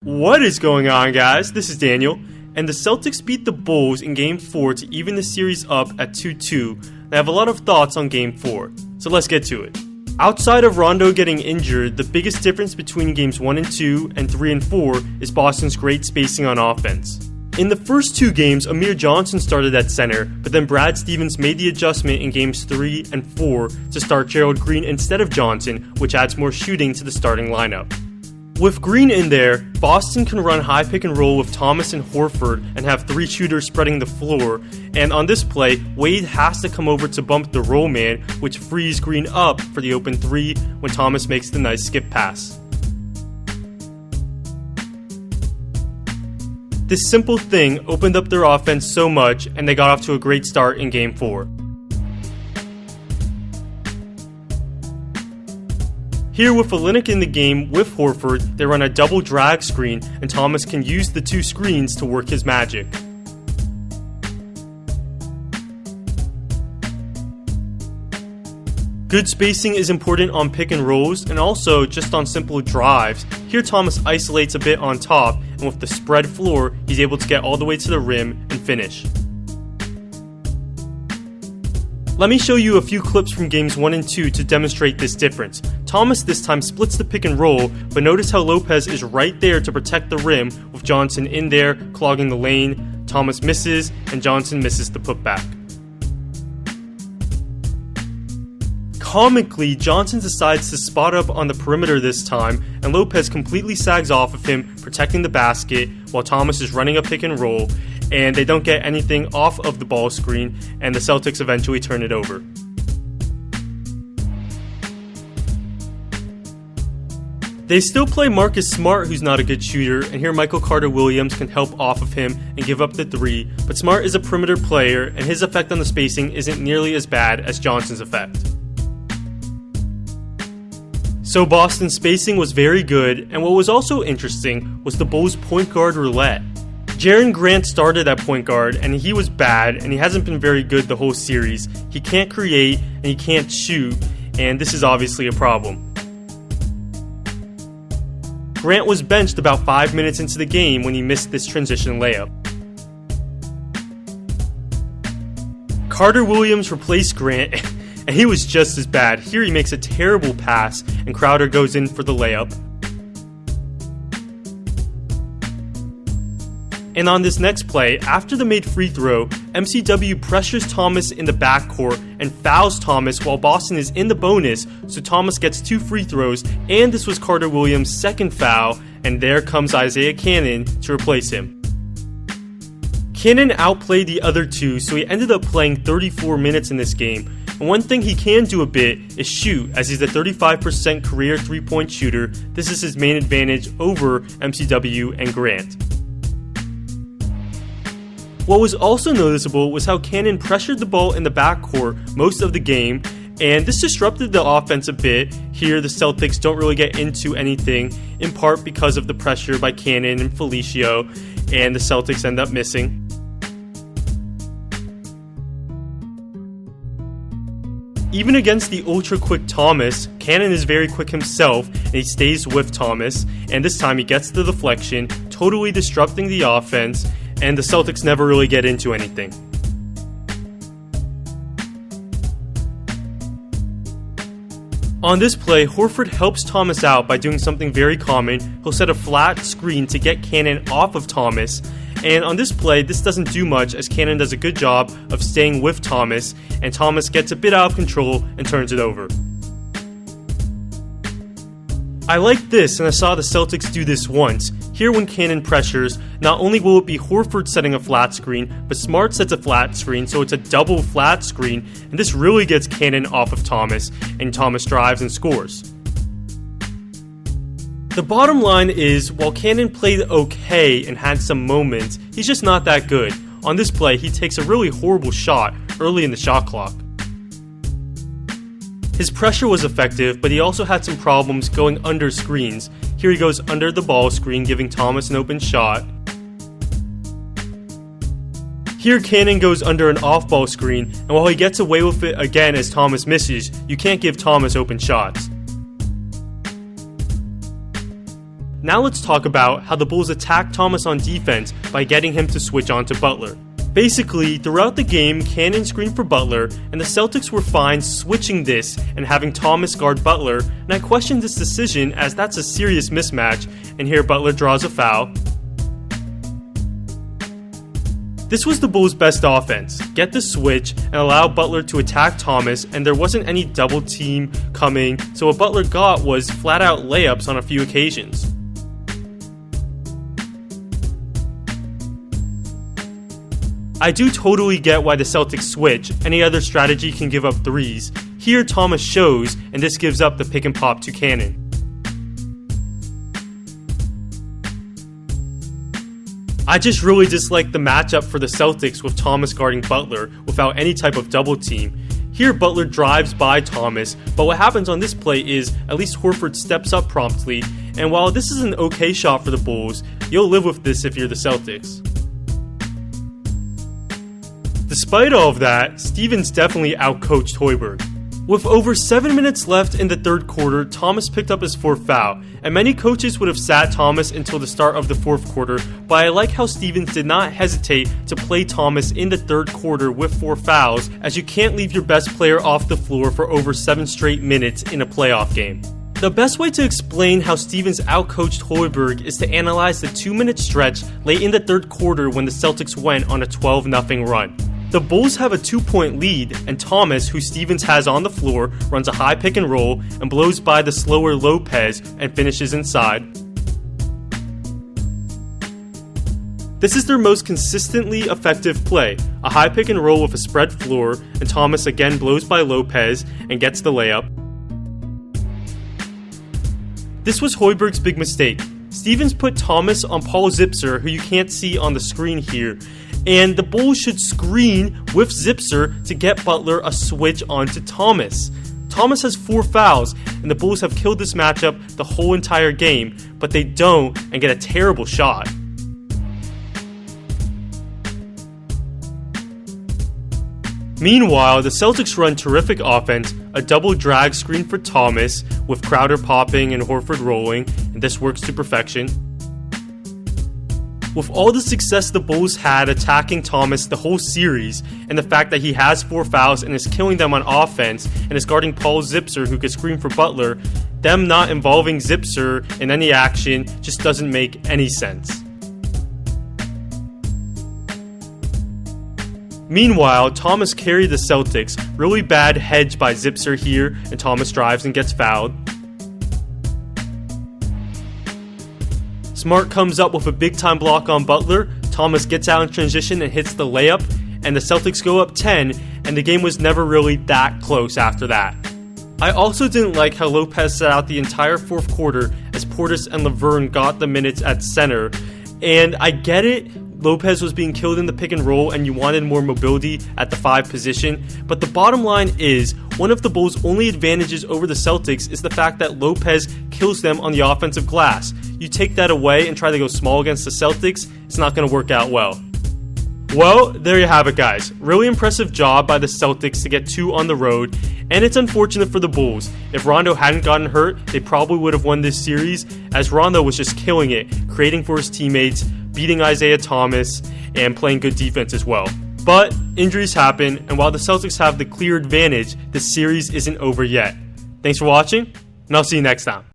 What is going on, guys? This is Daniel, and the Celtics beat the Bulls in Game 4 to even the series up at 2-2. I have a lot of thoughts on Game 4, so let's get to it. Outside of Rondo getting injured, the biggest difference between Games 1 and 2 and 3 and 4 is Boston's great spacing on offense. In the first two games, Amir Johnson started at center, but then Brad Stevens made the adjustment in Games 3 and 4 to start Gerald Green instead of Johnson, which adds more shooting to the starting lineup. With Green in there, Boston can run high pick and roll with Thomas and Horford and have three shooters spreading the floor, and on this play, Wade has to come over to bump the roll man, which frees Green up for the open three when Thomas makes the nice skip pass. This simple thing opened up their offense so much, and they got off to a great start in Game 4. Here with Olynyk in the game with Horford, they run a double drag screen, and Thomas can use the two screens to work his magic. Good spacing is important on pick and rolls and also just on simple drives. Here Thomas isolates a bit on top, and with the spread floor, he's able to get all the way to the rim and finish. Let me show you a few clips from Games 1 and 2 to demonstrate this difference. Thomas this time splits the pick and roll, but notice how Lopez is right there to protect the rim with Johnson in there clogging the lane. Thomas misses, and Johnson misses the putback. Comically, Johnson decides to spot up on the perimeter this time, and Lopez completely sags off of him, protecting the basket, while Thomas is running a pick and roll, and they don't get anything off of the ball screen, and the Celtics eventually turn it over. They still play Marcus Smart, who's not a good shooter, and here Michael Carter-Williams can help off of him and give up the three, but Smart is a perimeter player, and his effect on the spacing isn't nearly as bad as Johnson's effect. So Boston's spacing was very good, and what was also interesting was the Bulls' point guard roulette. Jaren Grant started at point guard, and he was bad, and he hasn't been very good the whole series. He can't create, and he can't shoot, and this is obviously a problem. Grant was benched about 5 minutes into the game when he missed this transition layup. Carter-Williams replaced Grant, and he was just as bad. Here he makes a terrible pass, and Crowder goes in for the layup. And on this next play, after the made free throw, MCW pressures Thomas in the backcourt and fouls Thomas while Boston is in the bonus, so Thomas gets 2 free throws, and this was Carter-Williams' second foul, and there comes Isaiah Cannon to replace him. Cannon outplayed the other two, so he ended up playing 34 minutes in this game. And one thing he can do a bit is shoot, as he's a 35% career three-point shooter. This is his main advantage over MCW and Grant. What was also noticeable was how Cannon pressured the ball in the backcourt most of the game, and this disrupted the offense a bit. Here the Celtics don't really get into anything, in part because of the pressure by Cannon and Felicio, and the Celtics end up missing. Even against the ultra-quick Thomas, Cannon is very quick himself, and he stays with Thomas, and this time he gets the deflection, totally disrupting the offense, and the Celtics never really get into anything. On this play, Horford helps Thomas out by doing something very common. He'll set a flat screen to get Cannon off of Thomas, and on this play, this doesn't do much as Cannon does a good job of staying with Thomas, and Thomas gets a bit out of control and turns it over. I like this, and I saw the Celtics do this once. Here when Cannon pressures, not only will it be Horford setting a flat screen, but Smart sets a flat screen, so it's a double flat screen, and this really gets Cannon off of Thomas, and Thomas drives and scores. The bottom line is, while Cannon played okay and had some moments, he's just not that good. On this play, he takes a really horrible shot early in the shot clock. His pressure was effective, but he also had some problems going under screens. Here he goes under the ball screen, giving Thomas an open shot. Here Cannon goes under an off-ball screen, and while he gets away with it again as Thomas misses, you can't give Thomas open shots. Now let's talk about how the Bulls attacked Thomas on defense by getting him to switch on to Butler. Basically, throughout the game, Cannon screened for Butler, and the Celtics were fine switching this and having Thomas guard Butler, and I questioned this decision as that's a serious mismatch, and here Butler draws a foul. This was the Bulls' best offense. Get the switch and allow Butler to attack Thomas, and there wasn't any double team coming, so what Butler got was flat out layups on a few occasions. I do totally get why the Celtics switch. Any other strategy can give up threes. Here Thomas shows, and this gives up the pick and pop to Cannon. I just really dislike the matchup for the Celtics with Thomas guarding Butler without any type of double team. Here Butler drives by Thomas, but what happens on this play is at least Horford steps up promptly, and while this is an okay shot for the Bulls, you'll live with this if you're the Celtics. Despite all of that, Stevens definitely outcoached Hoiberg. With over 7 minutes left in the third quarter, Thomas picked up his fourth foul, and many coaches would have sat Thomas until the start of the fourth quarter, but I like how Stevens did not hesitate to play Thomas in the third quarter with 4 fouls, as you can't leave your best player off the floor for over 7 straight minutes in a playoff game. The best way to explain how Stevens outcoached Hoiberg is to analyze the 2-minute stretch late in the third quarter when the Celtics went on a 12-0 run. The Bulls have a 2-point lead, and Thomas, who Stevens has on the floor, runs a high pick and roll and blows by the slower Lopez and finishes inside. This is their most consistently effective play, a high pick and roll with a spread floor, and Thomas again blows by Lopez and gets the layup. This was Hoiberg's big mistake. Stevens put Thomas on Paul Zipser, who you can't see on the screen here, and the Bulls should screen with Zipser to get Butler a switch onto Thomas. Thomas has 4 fouls, and the Bulls have killed this matchup the whole entire game, but they don't and get a terrible shot. Meanwhile, the Celtics run terrific offense, a double drag screen for Thomas, with Crowder popping and Horford rolling, and this works to perfection. With all the success the Bulls had attacking Thomas the whole series, and the fact that he has 4 fouls and is killing them on offense, and is guarding Paul Zipser who could screen for Butler, them not involving Zipser in any action just doesn't make any sense. Meanwhile, Thomas carried the Celtics, really bad hedge by Zipser here, and Thomas drives and gets fouled. Smart comes up with a big time block on Butler, Thomas gets out in transition and hits the layup, and the Celtics go up 10, and the game was never really that close after that. I also didn't like how Lopez sat out the entire fourth quarter as Portis and Laverne got the minutes at center, and I get it, Lopez was being killed in the pick and roll and you wanted more mobility at the 5 position, but the bottom line is, one of the Bulls' only advantages over the Celtics is the fact that Lopez kills them on the offensive glass. You take that away and try to go small against the Celtics, it's not going to work out well. Well, there you have it guys. Really impressive job by the Celtics to get 2 on the road, and it's unfortunate for the Bulls. If Rondo hadn't gotten hurt, they probably would have won this series, as Rondo was just killing it, creating for his teammates, beating Isaiah Thomas, and playing good defense as well. But injuries happen, and while the Celtics have the clear advantage, the series isn't over yet. Thanks for watching, and I'll see you next time.